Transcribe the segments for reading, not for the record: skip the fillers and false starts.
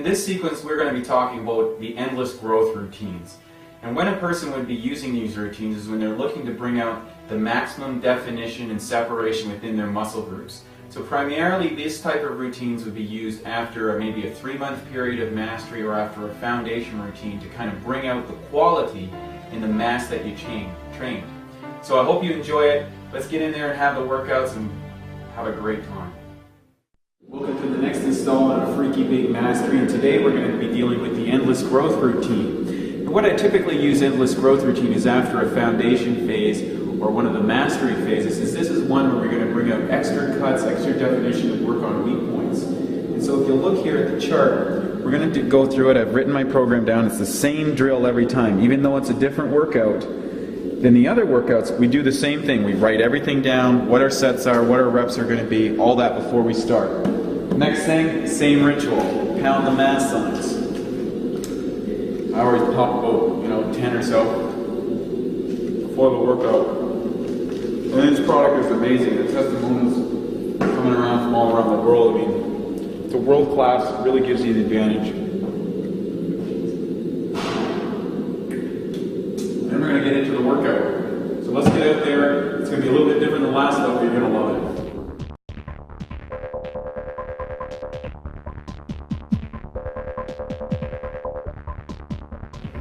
In this sequence, we're going to be talking about the endless growth routines. And when a person would be using these routines is when they're looking to bring out the maximum definition and separation within their muscle groups. So primarily, this type of routines would be used after maybe a 3-month period of mastery or after a foundation routine to kind of bring out the quality in the mass that you trained. So I hope you enjoy it. Let's get in there and have the workouts and have a great time. Welcome to the next installment of Freaky Big Mastery, and today we're going to be dealing with the endless growth routine. And what I typically use endless growth routine is after a foundation phase or one of the mastery phases. This is one where we're going to bring out extra cuts, extra definition, and work on weak points. And so if you look here at the chart, we're going to go through it. I've written my program down. It's the same drill every time. Even though it's a different workout than the other workouts, we do the same thing. We write everything down, what our sets are, what our reps are going to be, all that before we start. Next thing, same ritual. Pound the mass signs. I always pop about 10 or so before the workout. And this product is amazing. The testimonials coming around from all around the world. I mean, it's a world class. It really gives you the advantage. And we're going to get into the workout. So let's get out there. It's going to be a little bit different than the last stuff, but you're going to love it.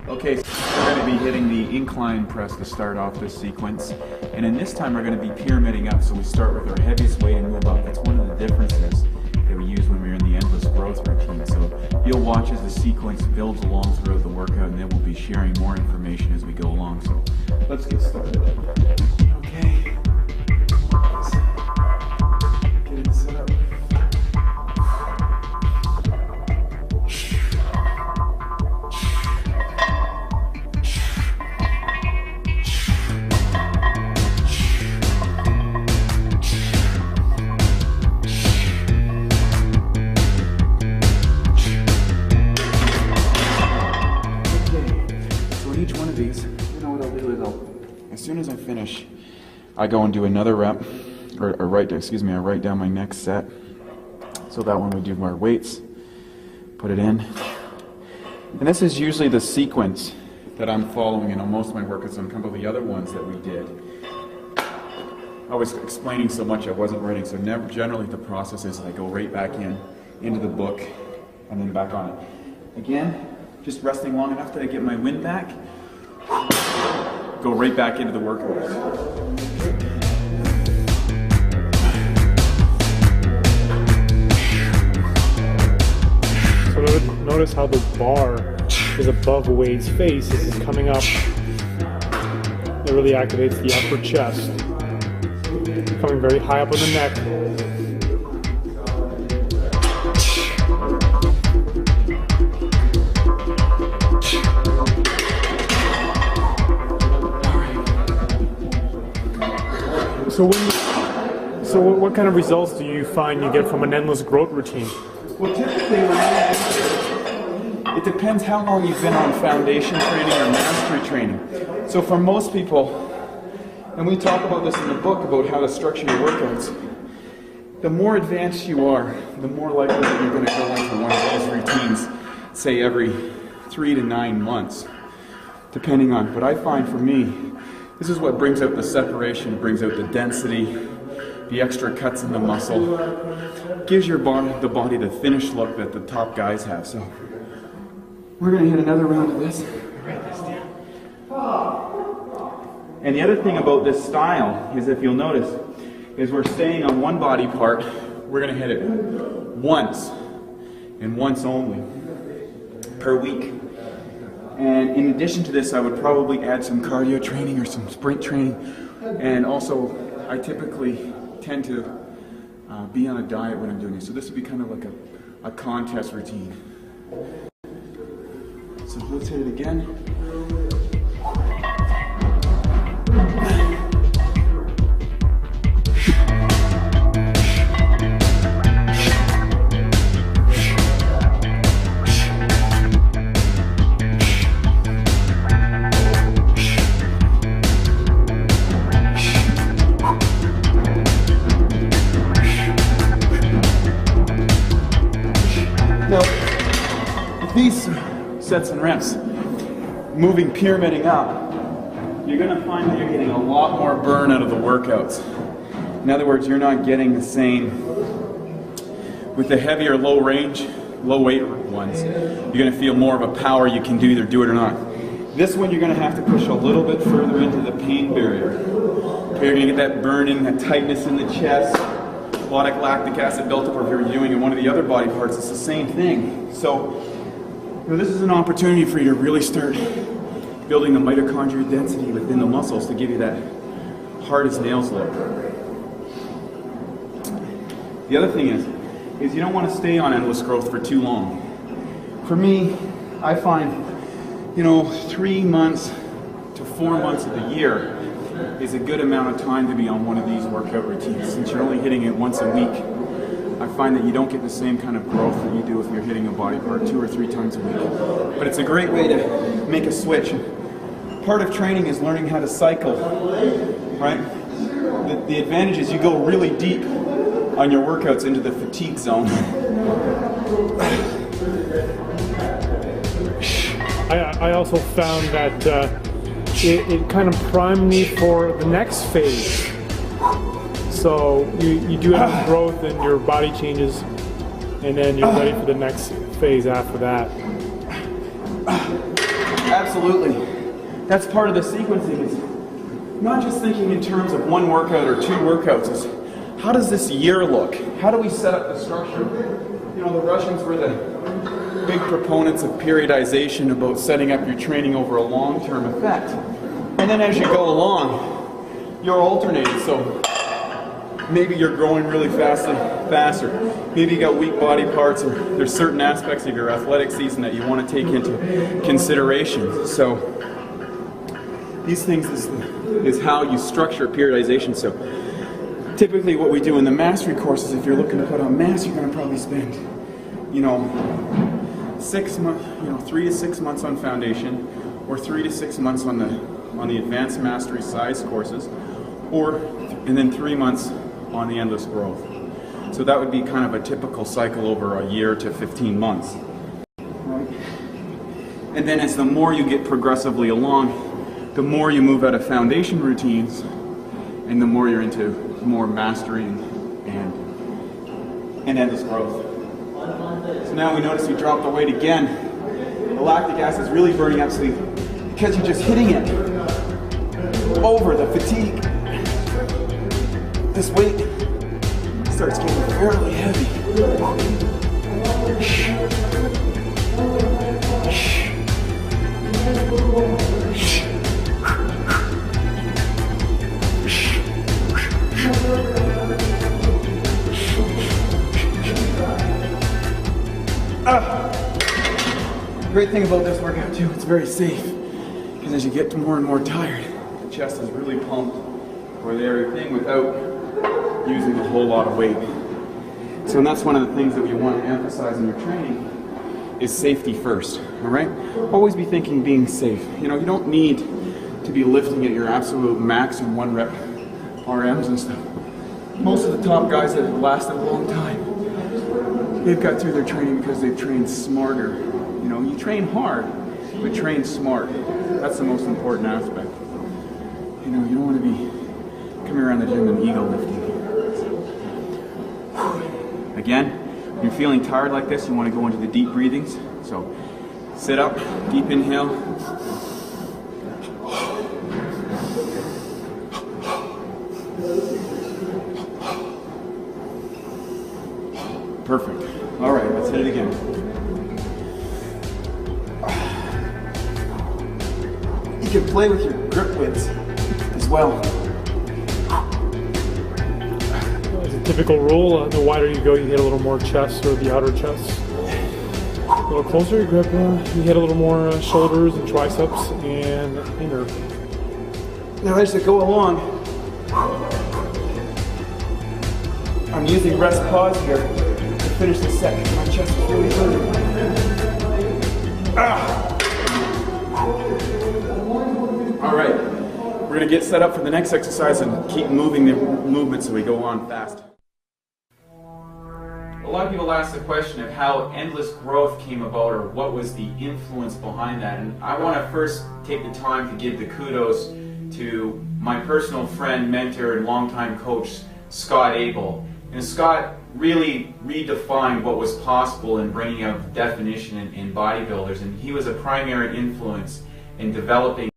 Okay, so we're going to be hitting the incline press to start off this sequence. And in this time we're going to be pyramiding up, so we start with our heaviest weight and move up. That's one of the differences that we use when we're in the endless growth routine. So you'll watch as the sequence builds along throughout the workout, and then we'll be sharing more information as we go along. So let's get started. Okay. Get it set up. As soon as I finish, I go and do another rep, I write down my next set. So that when we do our weights, put it in. And this is usually the sequence that I'm following in most of my workouts on a couple of the other ones that we did. I was explaining so much I wasn't writing, so generally the process is I go right back into the book, and then back on it. Again, just resting long enough that I get my wind back. Go right back into the workout. So notice how the bar is above Wade's face as he's coming up. It really activates the upper chest. Coming very high up on the neck. So what kind of results do you find you get from an endless growth routine? Well, typically, it depends how long you've been on foundation training or mastery training. So for most people, and we talk about this in the book about how to structure your workouts, the more advanced you are, the more likely that you're going to go into one of these routines, say every 3 to 9 months, depending on. But I find for me, this is what brings out the separation, brings out the density, the extra cuts in the muscle, gives your the body the finished look that the top guys have. So we're going to hit another round of this. Write this down. And the other thing about this style is, if you'll notice, is we're staying on one body part. We're going to hit it once and once only per week. And in addition to this, I would probably add some cardio training or some sprint training. And also, I typically tend to be on a diet when I'm doing it. So this would be kind of like a contest routine. So let's hit it again. sets and reps, moving, pyramiding up, you're going to find that you're getting a lot more burn out of the workouts. In other words, you're not getting the same, with the heavier low range, low weight ones, you're going to feel more of a power you can do either do it or not. This one you're going to have to push a little bit further into the pain barrier. Okay, you're going to get that burning, that tightness in the chest, a lot of lactic acid built up, or if you're doing in one of the other body parts, it's the same thing. So, this is an opportunity for you to really start building the mitochondrial density within the muscles to give you that hard as nails look. The other thing is you don't want to stay on endless growth for too long. For me, I find, 3 months to 4 months of the year is a good amount of time to be on one of these workout routines. Since you're only hitting it once a week, I find that you don't get the same kind of growth that you do if you're hitting a body part 2 or 3 times a week. But it's a great way to make a switch. Part of training is learning how to cycle, right? The advantage is you go really deep on your workouts into the fatigue zone. I also found that it kind of primed me for the next phase. So you do have growth and your body changes, and then you're ready for the next phase after that. Absolutely. That's part of the sequencing. Is not just thinking in terms of one workout or 2 workouts. Is how does this year look? How do we set up the structure? The Russians were the big proponents of periodization, about setting up your training over a long-term effect. And then as you go along, you're alternating. So maybe you're growing really faster. Maybe you got weak body parts, or there's certain aspects of your athletic season that you want to take into consideration. So these things is how you structure periodization. So typically what we do in the mastery courses, if you're looking to put on mass, you're going to probably spend, 6 months, 3 to 6 months on foundation, or 3 to 6 months on the advanced mastery size courses, and then 3 months on the endless growth. So that would be kind of a typical cycle over a year to 15 months. Right? And then as the more you get progressively along, the more you move out of foundation routines, and the more you're into more mastery and endless growth. So now we notice we dropped the weight again. The lactic acid is really burning up, so because you're just hitting it over the fatigue, this weight starts getting fairly heavy. Great thing about this workout too, it's very safe, because as you get more and more tired, the chest is really pumped for everything without using a whole lot of weight. So and that's one of the things that we want to emphasize in your training is safety first, all right? Always be thinking being safe. You don't need to be lifting at your absolute max in 1 rep RMs and stuff. Most of the top guys that have lasted a long time, they've got through their training because they've trained smarter. You train hard, but train smart. That's the most important aspect. You don't want to be coming around the gym and ego lifting. Again, when you're feeling tired like this, you want to go into the deep breathings. So sit up, deep inhale. Perfect. All right, let's hit it again. You can play with your grip widths as well. As a typical rule, the wider you go, you hit a little more chest or the outer chest. A little closer you grip, you hit a little more shoulders and triceps and inner. Now as you go along, I'm using rest pause here to finish the set. My chest is really hurting. All right, we're going to get set up for the next exercise and keep moving the movement so we go on fast. lot of people ask the question of how endless growth came about or what was the influence behind that. And I want to first take the time to give the kudos to my personal friend, mentor, and longtime coach, Scott Abel. And Scott really redefined what was possible in bringing out definition in bodybuilders, and he was a primary influence in developing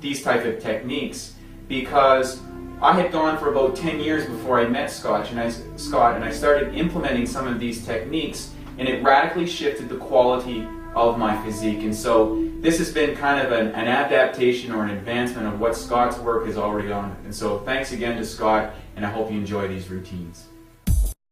these type of techniques, because I had gone for about 10 years before I met Scott, and I started implementing some of these techniques, and it radically shifted the quality of my physique. And so this has been kind of an adaptation or an advancement of what Scott's work has already done. And so thanks again to Scott, and I hope you enjoy these routines.